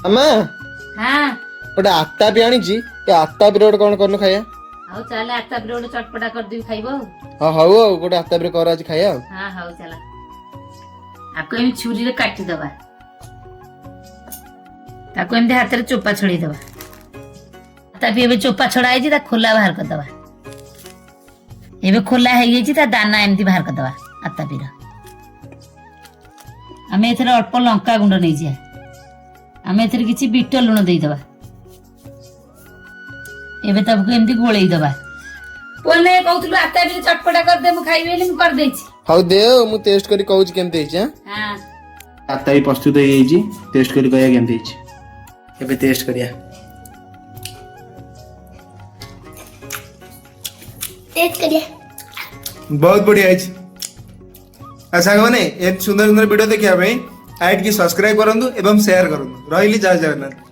अम्मा हाँ गोटे आटा भी आनी ए आटा भी रोड कौन करनु खाया हौ चल आता भी रोड चटपटा कर दी खाइबो हां हाउ गोटे आटा भी कर आज खाया हाँ हौ चला आपको एम छुरी रे काटी दबा ताको एम हाथ रे चोपा छड़ी दबा आता भी एबे चोपा छड़ाई जी ता खोला बाहर कर दबा एबे खोला है गई ता दाना एमती बाहर कर दबा आता भी आमे एथरे अल्प लंका गुंड नै जा आमे एथरे किछि बीट लुण देई दबा एबे तबको एमती गोळेई दबा बोले कहउतलु आता भी चटपटा कर दे मु खाइबेली मु कर देछि हाउ दे मु टेस्ट करी कहूची केमते हिच हां आटा भी प्रस्तुत हो गई टेस्ट करी कहया केमते हिच एबे टेस्ट करिया टेस्ट करिए बहुत बढ़िया है साग मैंने सुंदर सुंदर वीडियो देखिया आइट की सब्सक्राइब करंतु एवं शेयर करंतु रहिली जय जगन्नाथ।